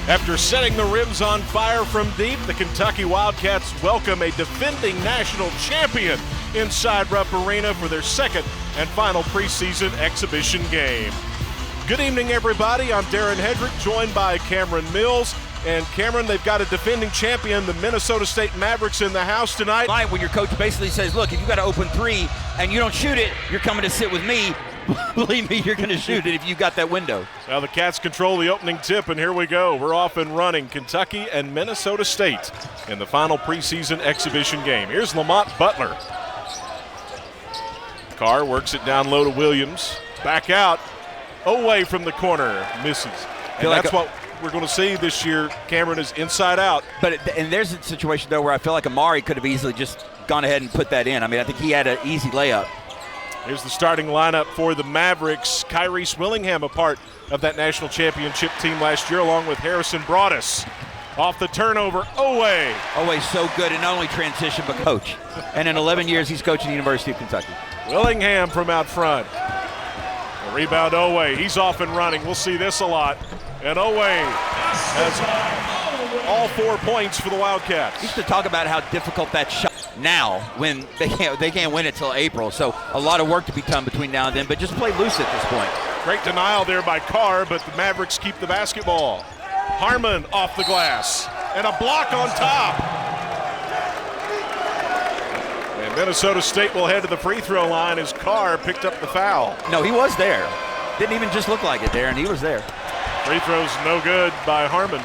After setting the rims on fire from deep, the Kentucky Wildcats welcome a defending national champion inside Rupp Arena for their second and final preseason exhibition game. Good evening, everybody. I'm Darren Hedrick, joined by Cameron Mills. And Cameron, they've got a defending champion, the Minnesota State Mavericks, in the house tonight. When your coach basically says, look, if you got to open three and you don't shoot it, you're coming to sit with me. Believe me, you're going to shoot it if you got that window. Now the Cats control the opening tip, and here we go. We're off and running. Kentucky and Minnesota State in the final preseason exhibition game. Here's Lamont Butler. Carr works it down low to Williams. Back out. Away from the corner. Misses. And that's what we're going to see this year. Cameron is inside out. And there's a situation, though, where I feel like Amari could have easily just gone ahead and put that in. I mean, I think he had an easy layup. Here's the starting lineup for the Mavericks. Kyrese Willingham, a part of that national championship team last year, along with Harrison Broadus. Off the turnover, Oweh. Oweh's so good, and not only transition, but coach. And in 11 years, he's coaching the University of Kentucky. Willingham from out front. A rebound, Oweh. He's off and running. We'll see this a lot. And Oweh has all 4 points for the Wildcats. We used to talk about how difficult that shot now when they can't win it till April. So a lot of work to be done between now and then, but just play loose at this point. Great denial there by Carr, but the Mavericks keep the basketball. Harmon off the glass, and a block on top. And Minnesota State will head to the free throw line as Carr picked up the foul. No, he was there. Didn't even just look like it, Darren. He was there. Free throw's no good by Harmon.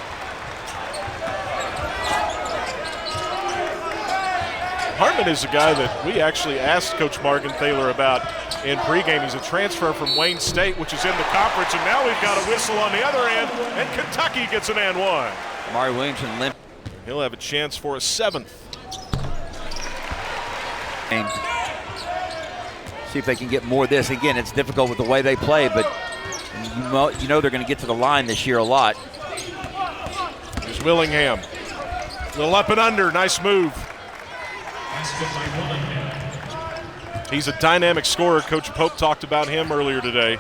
Harmon is a guy that we actually asked Coach Morgenthaler about in pregame. He's a transfer from Wayne State, which is in the conference, and now we've got a whistle on the other end, and Kentucky gets an and one. Amari Williamson limp. He'll have a chance for a 7th. And see if they can get more of this. Again, it's difficult with the way they play, but you know they're going to get to the line this year a lot. Here's Willingham. Little up and under, nice move. He's a dynamic scorer. Coach Pope talked about him earlier today.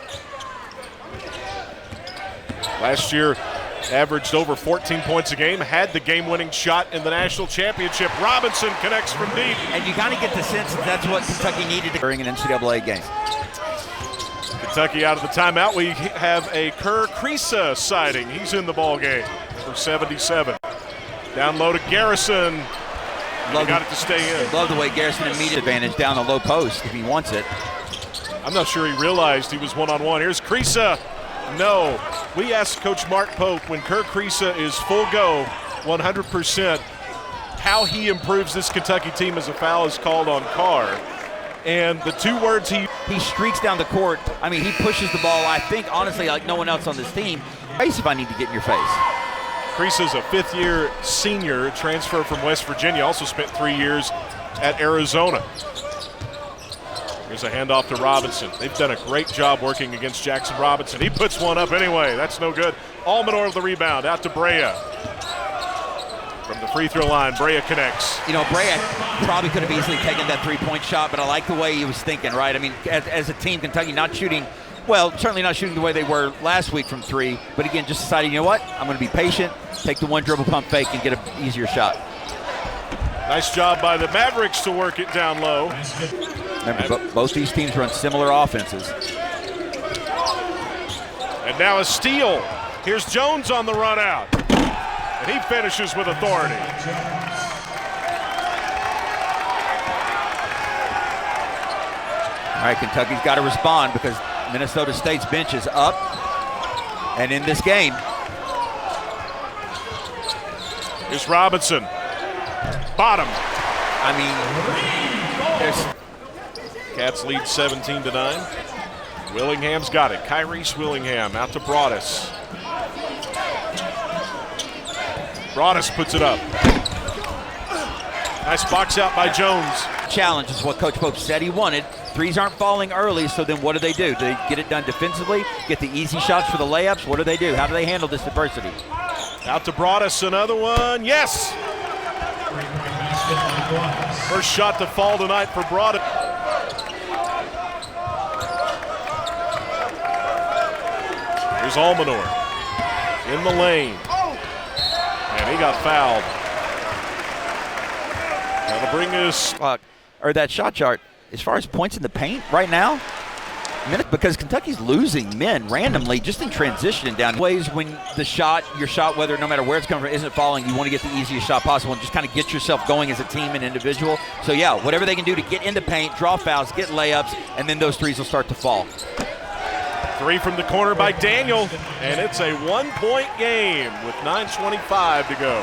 Last year, averaged over 14 points a game, had the game-winning shot in the national championship. Robinson connects from deep. And you kind of get the sense that that's what Kentucky needed during an NCAA game. Kentucky out of the timeout. We have a Kerr Kriisa sighting. He's in the ball game for 77. Down low to Garrison. Got it to stay in. Love the way Garrison immediate advantage down the low post if he wants it. I'm not sure he realized he was one-on-one. Here's Kriisa. No. We asked Coach Mark Pope when Kerr Kriisa is full go, 100%, how he improves this Kentucky team as a foul is called on Carr. And the 2 words he streaks down the court. I mean, he pushes the ball, I think, honestly, like no one else on this team. Face if I need to get in your face. Kriisa's a 5th-year senior, transfer from West Virginia, also spent 3 years at Arizona. Here's a handoff to Robinson. They've done a great job working against Jackson Robinson. He puts one up anyway. That's no good. Almanor with the rebound, out to Brea. From the free throw line, Brea connects. You know, Brea probably could have easily taken that 3-point shot, but I like the way he was thinking, right? I mean, as a team, Kentucky not shooting, well, certainly not shooting the way they were last week from 3, but again, just deciding, you know what, I'm going to be patient, take the 1 dribble pump fake and get an easier shot. Nice job by the Mavericks to work it down low. Remember, both these teams run similar offenses. And now a steal. Here's Jones on the run out. And he finishes with authority. All right, Kentucky's got to respond because Minnesota State's bench is up and in this game. Here's Robinson. Bottom. I mean, there's... Cats lead 17-9. Willingham's got it. Kyrese Willingham out to Broadus. Broadus puts it up. Nice box out by Jones. Challenge is what Coach Pope said he wanted. Threes aren't falling early, so then what do? Do they get it done defensively, get the easy shots for the layups? What do? How do they handle this adversity? Out to Broadus, another one. Yes! First shot to fall tonight for Broadus. Here's Almanor in the lane. He got fouled. That'll bring us. Or that shot chart, as far as points in the paint right now, because Kentucky's losing men randomly just in transition and down ways when your shot, whether no matter where it's coming from, isn't falling, you want to get the easiest shot possible and just kind of get yourself going as a team and individual. So yeah, whatever they can do to get into paint, draw fouls, get layups, and then those threes will start to fall. 3 from the corner by Daniel, and it's a 1-point game with 9:25 to go.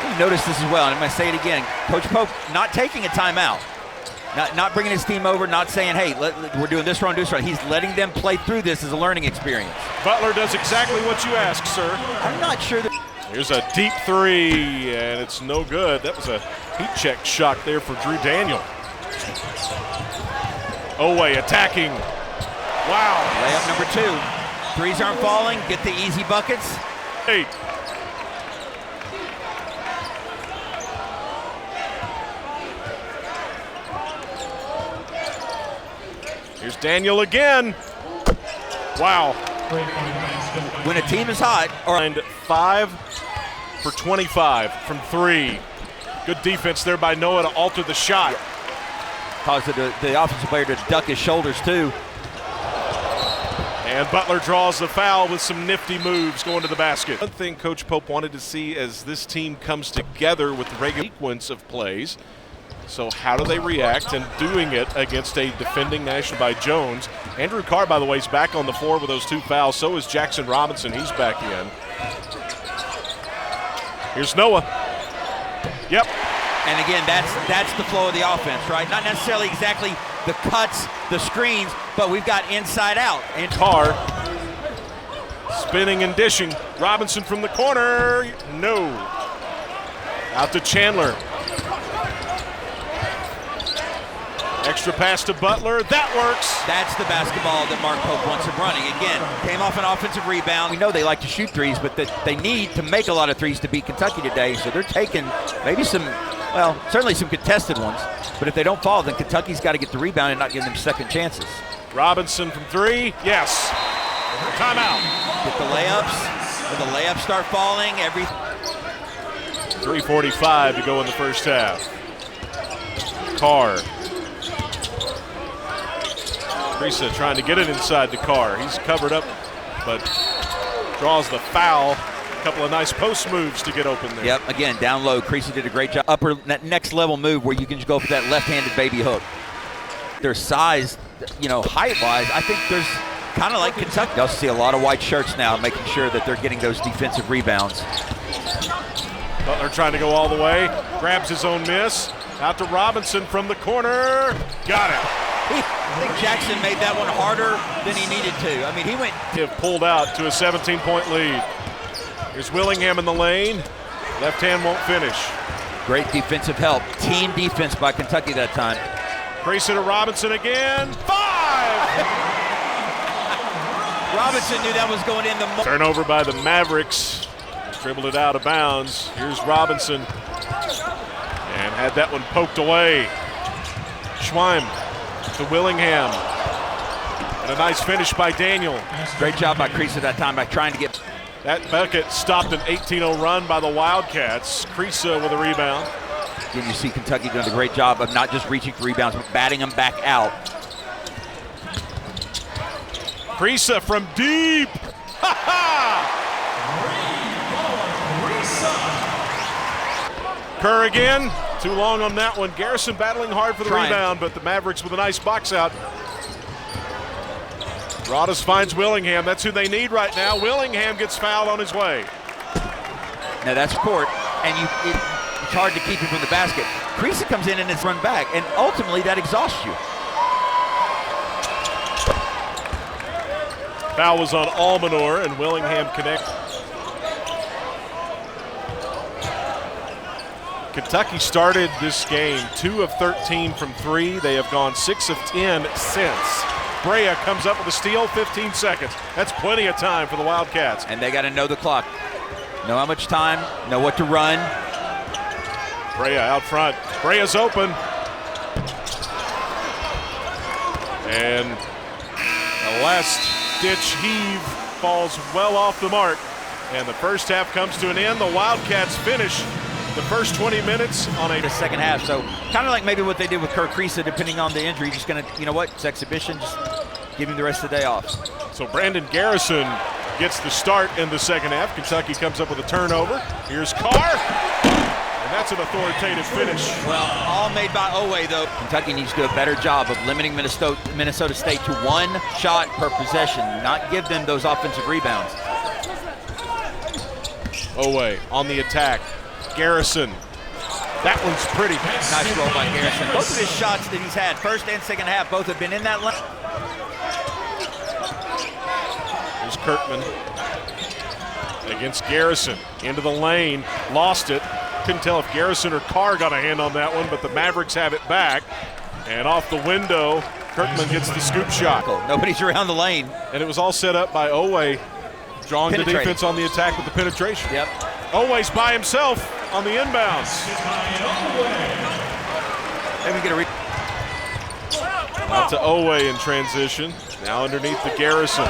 You notice this as well, and I'm going to say it again. Coach Pope not taking a timeout. Not bringing his team over, not saying, hey, we're doing this wrong, do this right. He's letting them play through this as a learning experience. Butler does exactly what you ask, sir. I'm not sure that. Here's a deep 3, and it's no good. That was a heat check shot there for Drew Daniel. Oweh attacking. Wow. Layup number 2. Threes aren't falling. Get the easy buckets. 8. Here's Daniel again. Wow. When a team is hot, And 5 for 25 from 3. Good defense there by Noah to alter the shot. caused the offensive player to duck his shoulders too. And Butler draws the foul with some nifty moves going to the basket. One thing Coach Pope wanted to see as this team comes together with the regular sequence of plays. So how do they react and doing it against a defending national by Jones? Andrew Carr, by the way, is back on the floor with those 2 fouls. So is Jackson Robinson. He's back in. Here's Noah. Yep. And again, that's the flow of the offense, right? Not necessarily exactly the cuts, the screens, but we've got inside out. And Carr spinning and dishing. Robinson from the corner. No. Out to Chandler. Extra pass to Butler. That works. That's the basketball that Mark Pope wants him running. Again, came off an offensive rebound. We know they like to shoot threes, but they need to make a lot of threes to beat Kentucky today. So they're taking maybe certainly some contested ones. But if they don't fall, then Kentucky's got to get the rebound and not give them second chances. Robinson from 3. Yes. Timeout. Get the layups. When the layups start falling, 3:45 to go in the first half. Carr. Krisa trying to get it inside the Carr. He's covered up, but draws the foul. A couple of nice post moves to get open there. Yep, again, down low. Creasy did a great job. Next level move where you can just go for that left-handed baby hook. Their size, height-wise, I think there's kind of like Kentucky. They'll see a lot of white shirts now, making sure that they're getting those defensive rebounds. Butler trying to go all the way. Grabs his own miss. Out to Robinson from the corner. Got it. I think Jackson made that one harder than he needed to. I mean, he went. Pulled out to a 17-point lead. Here's Willingham in the lane. Left hand won't finish. Great defensive help. Team defense by Kentucky that time. Grayson to Robinson again. 5! Robinson knew that was going in the. Turnover by the Mavericks. Dribbled it out of bounds. Here's Robinson. And had that one poked away. Schweim to Willingham. And a nice finish by Daniel. Great job by Creasy that time by trying to get. That bucket stopped an 18-0 run by the Wildcats. Creasy with a rebound. Again, you see Kentucky doing a great job of not just reaching for rebounds, but batting them back out. Creasy from deep. Kerr again. Too long on that one. Garrison battling hard for the rebound, but the Mavericks with a nice box out. Broadus finds Willingham. That's who they need right now. Willingham gets fouled on his way. Now that's court, and it's hard to keep him from the basket. Creasy comes in and it's run back, and ultimately that exhausts you. Foul was on Almanor, and Willingham connects. Kentucky started this game 2 of 13 from 3. They have gone 6 of 10 since. Brea comes up with a steal, 15 seconds. That's plenty of time for the Wildcats. And they got to know the clock. Know how much time, know what to run. Brea out front. Brea's open. And the last ditch heave falls well off the mark. And the first half comes to an end. The Wildcats finish the first 20 minutes on The second half. So kind of like maybe what they did with Kirk Kriisa, depending on the injury. Just going to, you know what, it's exhibition. Just give him the rest of the day off. So Brandon Garrison gets the start in the second half. Kentucky comes up with a turnover. Here's Carr. And that's an authoritative finish. Well, all made by Oweh, though. Kentucky needs to do a better job of limiting Minnesota State to one shot per possession, not give them those offensive rebounds. Oweh on the attack. Garrison. That one's pretty. Nice roll by Garrison. Both of his shots that he's had, first and second half, both have been in that lane. Here's Kirkman against Garrison. Into the lane. Lost it. Couldn't tell if Garrison or Carr got a hand on that one, but the Mavericks have it back. And off the window, Kirkman gets the scoop shot. Nobody's around the lane. And it was all set up by Oweh, drawing the defense on the attack with the penetration. Yep. Oweh's by himself on the inbounds. Maybe get a Out to Oweh in transition. Now underneath the Garrison.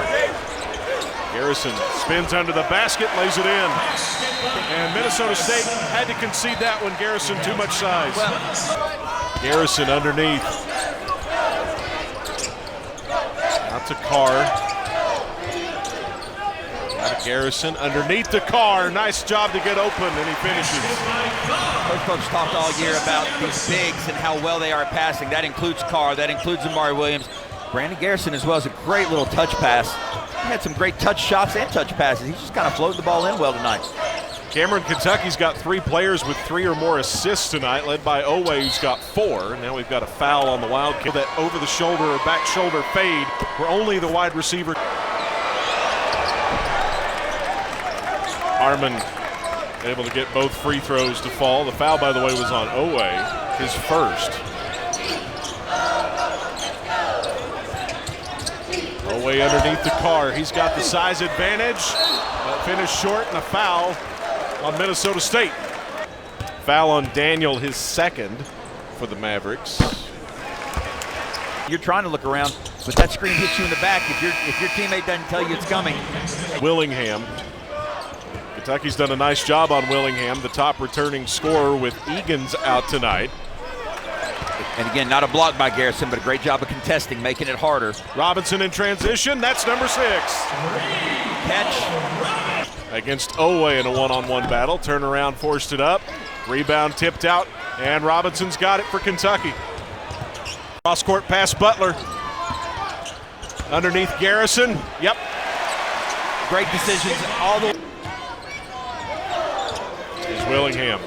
Garrison spins under the basket, lays it in. And Minnesota State had to concede that one. Garrison too much size. Garrison underneath. Out to Carr. Out to Garrison underneath the Carr. Nice job to get open, and he finishes. Coach folks talked all year about these bigs and how well they are at passing. That includes Carr. That includes Amari Williams. Brandon Garrison as well as a great little touch pass. He had some great touch shots and touch passes. He's just kind of floated the ball in well tonight. Cameron, Kentucky's got 3 players with 3 or more assists tonight, led by Oweh, who's got 4. Now we've got a foul on the Wildcat. That over the shoulder or back shoulder fade where only the wide receiver. Harmon able to get both free throws to fall. The foul, by the way, was on Oweh, his first. Oweh underneath the Carr. He's got the size advantage. Finish short and a foul on Minnesota State. Foul on Daniel, his second for the Mavericks. You're trying to look around, but that screen hits you in the back if your teammate doesn't tell you it's coming. Willingham. Kentucky's done a nice job on Willingham, the top returning scorer with Egan's out tonight. And again, not a block by Garrison, but a great job of contesting, making it harder. Robinson in transition, that's number 6. Catch. Against Oweh in a one-on-one battle. Turnaround forced it up. Rebound tipped out, and Robinson's got it for Kentucky. Cross-court pass Butler. Underneath Garrison. Yep. Great decisions all the way. Here's Willingham.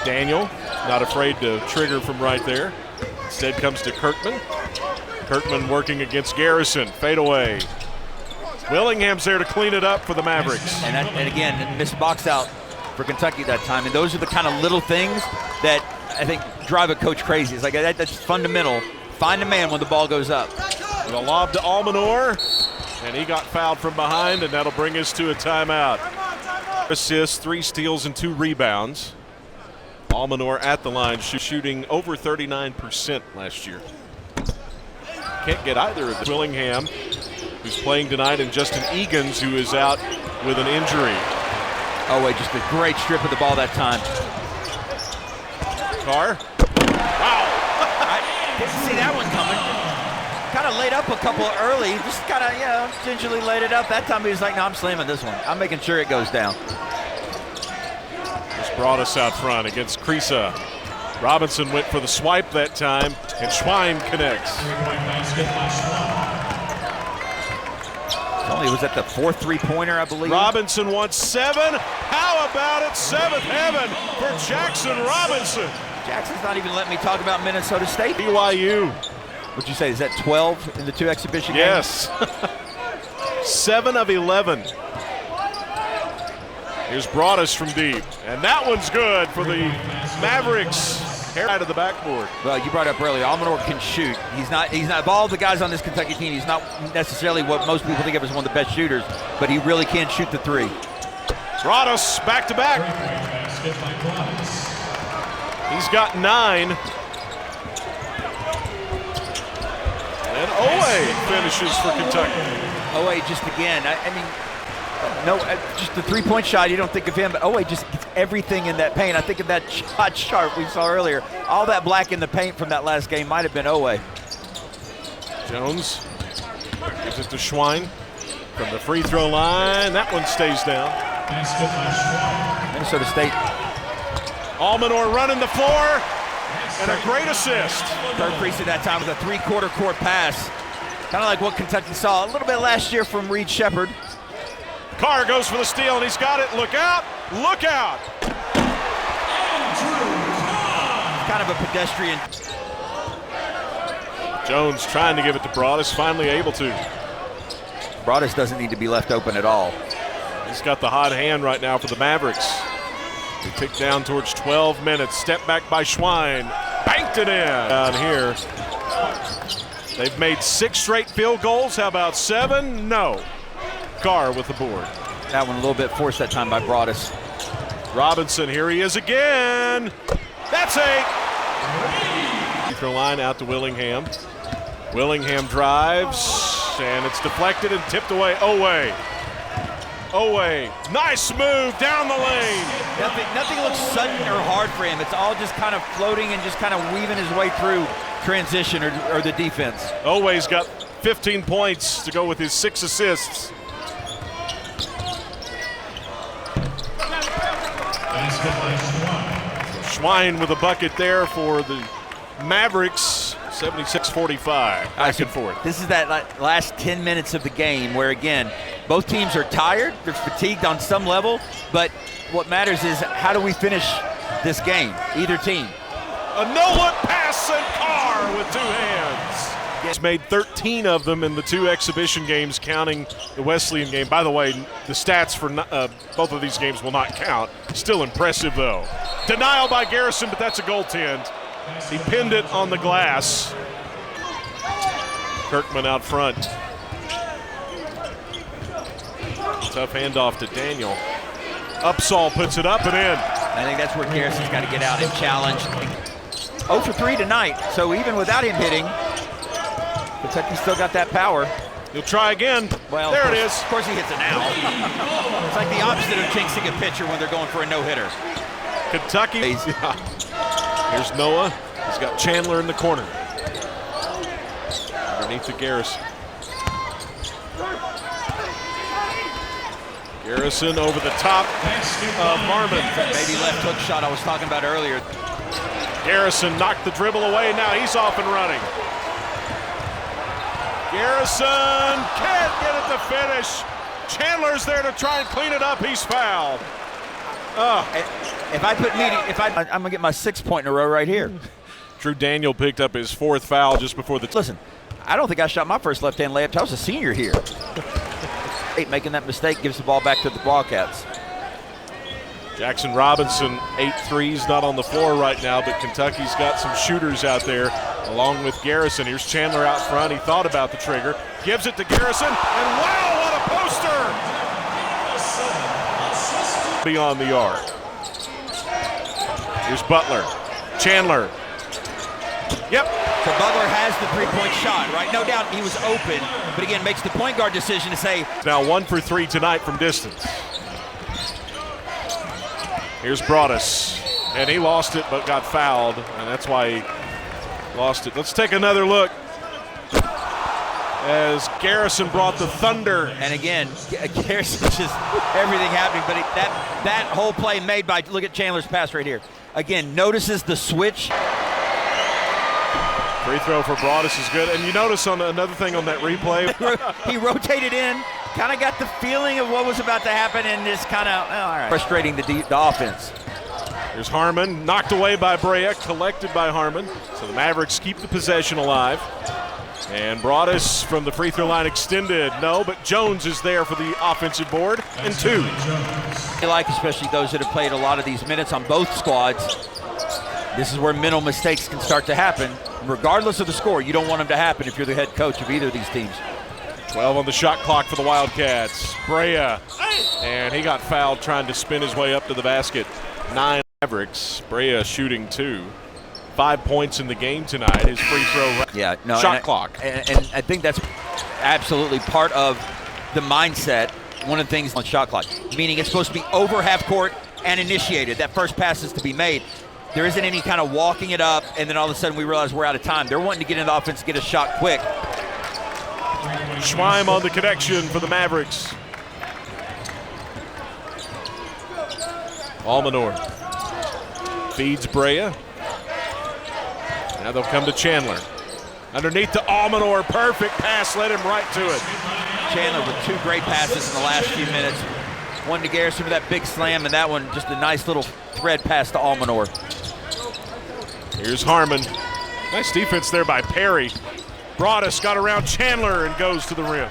Daniel, not afraid to trigger from right there. Instead comes to Kirkman. Kirkman working against Garrison. Fade away. Willingham's there to clean it up for the Mavericks. And again, missed box out for Kentucky that time. And those are the kind of little things that I think drive a coach crazy. It's like that's fundamental. Find a man when the ball goes up. With a lob to Almanor, and he got fouled from behind, and that'll bring us to a timeout. Assists, 3 steals, and 2 rebounds. Almanor at the line, shooting over 39% last year. Can't get either of them. Willingham, who's playing tonight, and Justin Egan's, who is out with an injury. Oweh, just a great strip of the ball that time. Carr. Wow. I didn't see that one coming. Kind of laid up a couple early. Just kind of, gingerly laid it up. That time he was like, no, I'm slamming this one. I'm making sure it goes down. Just brought us out front against Kriisa. Robinson went for the swipe that time, and Schwein connects. Was that the 4th three-pointer, I believe? Robinson wants 7. How about it? 7th heaven for Jackson Robinson. Jackson's not even letting me talk about Minnesota State. BYU. What'd you say? Is that 12 in the 2 exhibition games? Yes. 7 of 11. Here's Broadus from deep, and that one's good for the Mavericks. Out of the backboard. Well, you brought up earlier, Almanor can shoot. He's not of all the guys on this Kentucky team, he's not necessarily what most people think of as one of the best shooters, but he really can shoot the 3. Broadus back to back. He's got 9. And Oweh finishes for Kentucky. Oweh just again, I mean, No, just the three-point shot, you don't think of him, but Oweh just gets everything in that paint. I think of that shot chart we saw earlier. All that black in the paint from that last game might have been Oweh. Jones gives it to Schwein from the free throw line. That one stays down. Minnesota State. Almanor running the floor, and a great assist. Kirk Priestley that time with a three-quarter court pass. Kind of like what Kentucky saw a little bit last year from Reed Sheppard. Carr goes for the steal, and he's got it. Look out! Look out! Kind of a pedestrian. Jones trying to give it to Broadus, finally able to. Broadus doesn't need to be left open at all. He's got the hot hand right now for the Mavericks. They tick down towards 12 minutes. Step back by Schwein. Banked it in. Down here. They've made 6 straight field goals. How about 7? No. Carr with the board. That one a little bit forced that time by Broadus. Robinson, here he is again. That's 8. Free throw line out to Willingham. Willingham drives, and it's deflected and tipped away. Oweh. Nice move down the lane. Nothing looks sudden or hard for him. It's all just kind of floating and just kind of weaving his way through transition or the defense. Oweh's got 15 points to go with his 6 assists. Schwein with a bucket there for the Mavericks, 76-45, back and forth. This is that last 10 minutes of the game where, again, both teams are tired, they're fatigued on some level, but what matters is how do we finish this game, either team. A no-look pass and Carr with 2 hands. He's made 13 of them in the 2 exhibition games, counting the Wesleyan game. By the way, the stats for both of these games will not count. Still impressive, though. Denial by Garrison, but that's a goaltend. He pinned it on the glass. Kirkman out front. Tough handoff to Daniel. Upsall puts it up and in. I think that's where Garrison's got to get out and challenge. 0 for 3 tonight, so even without him hitting, Kentucky still got that power. He'll try again. Well, there it is. Of course he hits it now. It's like the opposite of jinxing a pitcher when they're going for a no-hitter. Kentucky. Here's Noah. He's got Chandler in the corner. Underneath to Garrison. Garrison over the top of Harmon. Maybe left hook shot I was talking about earlier. Garrison knocked the dribble away. Now he's off and running. Garrison can't get it to finish. Chandler's there to try and clean it up. He's fouled. If I put I'm gonna get my 6th point in a row right here. Drew Daniel picked up his 4th foul just before the. Listen, I don't think I shot my first left-hand layup till I was a senior here. Making that mistake gives the ball back to the Wildcats. Jackson Robinson, 8 threes, not on the floor right now, but Kentucky's got some shooters out there along with Garrison. Here's Chandler out front. He thought about the trigger, gives it to Garrison, and wow, what a poster! Beyond the arc. Here's Butler. Chandler. Yep. So Butler has the 3-point shot, right? No doubt he was open, but again, makes the point guard decision to say. Now 1 for 3 tonight from distance. Here's Broadus, and he lost it but got fouled, and that's why he lost it. Let's take another look as Garrison brought the thunder. And again, Garrison just everything happening, but that whole play made by, look at Chandler's pass right here. Again, notices the switch. Free throw for Broadus is good, and you notice on another thing on that replay. He rotated in, kind of got the feeling of what was about to happen, and just kind of, all right. Frustrating the offense. There's Harmon, knocked away by Brea, collected by Harmon. So the Mavericks keep the possession alive. And Broadus from the free throw line extended. No, but Jones is there for the offensive board, and 2. I like, especially those that have played a lot of these minutes on both squads, this is where mental mistakes can start to happen. Regardless of the score, you don't want them to happen if you're the head coach of either of these teams. 12 on the shot clock for the Wildcats. Brea, and he got fouled trying to spin his way up to the basket. 9 Mavericks. Brea shooting 2. 5 points in the game tonight. His free throw shot clock. And I think that's absolutely part of the mindset one of the things on shot clock, meaning it's supposed to be over half court and initiated. That first pass is to be made. There isn't any kind of walking it up, and then all of a sudden we realize we're out of time. They're wanting to get in the offense, get a shot quick. Schweim on the connection for the Mavericks. Almanor feeds Brea. Now they'll come to Chandler. Underneath to Almanor, perfect pass, led him right to it. Chandler with 2 great passes in the last few minutes. One to Garrison for that big slam, and that one just a nice little thread pass to Almanor. Here's Harmon. Nice defense there by Perry. Broadus got around Chandler and goes to the rim.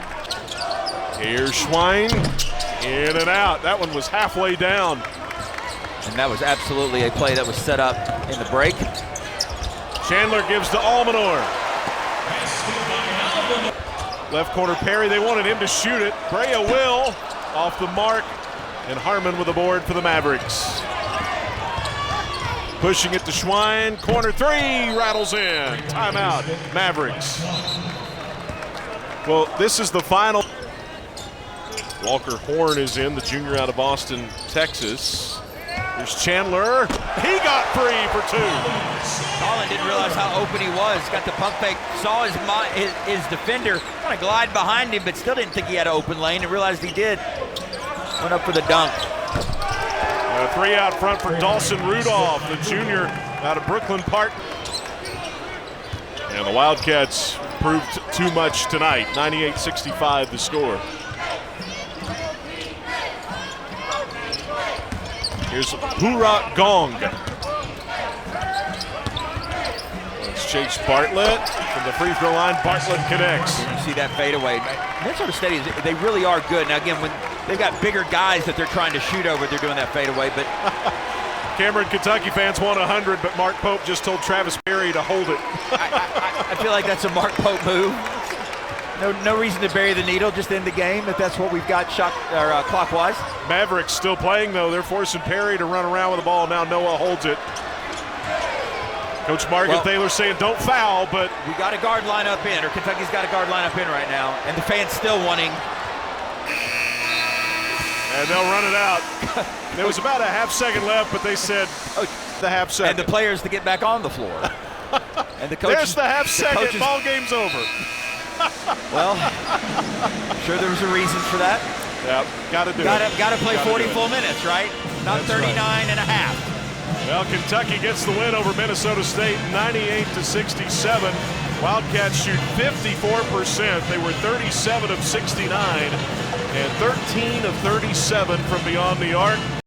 Here's Schwein, in and out. That one was halfway down. And that was absolutely a play that was set up in the break. Chandler gives to Almanor. Left corner Perry, they wanted him to shoot it. Brea will, off the mark, and Harmon with a board for the Mavericks. Pushing it to Schwein, corner 3, rattles in. Timeout, Mavericks. Well, this is the final. Walker Horn is in, the junior out of Austin, Texas. There's Chandler, he got free for 2. Colin didn't realize how open he was. Got the pump fake, saw his defender kind of glide behind him, but still didn't think he had an open lane and realized he did. Went up for the dunk. A 3 out front for Dawson Rudolph, the junior out of Brooklyn Park. And the Wildcats proved too much tonight, 98-65 the score. Here's Pura Gong. It's Chase Bartlett from the free throw line. Bartlett connects. You see that fadeaway. Minnesota State, they really are good. Now again, when they've got bigger guys that they're trying to shoot over, they're doing that fadeaway. But Cameron, Kentucky fans want 100, but Mark Pope just told Travis Berry to hold it. I feel like that's a Mark Pope move. No reason to bury the needle, just end the game if that's what we've got clockwise. Mavericks still playing, though. They're forcing Perry to run around with the ball. Now Noah holds it. Coach Margaret Thaler saying don't foul, but we got a guard lineup in, or Kentucky's got a guard lineup in right now, and the fans still wanting. And they'll run it out. There was about a half-second left, but they said the half-second. And the players to get back on the floor. And the coaches, there's the half-second. Ball game's over. Well, sure there was a reason for that. Yeah, got to do it. Got to play 40 full minutes, right? Not That's 39 right. and a half. Well, Kentucky gets the win over Minnesota State, 98-67. Wildcats shoot 54%. They were 37 of 69 and 13 of 37 from beyond the arc.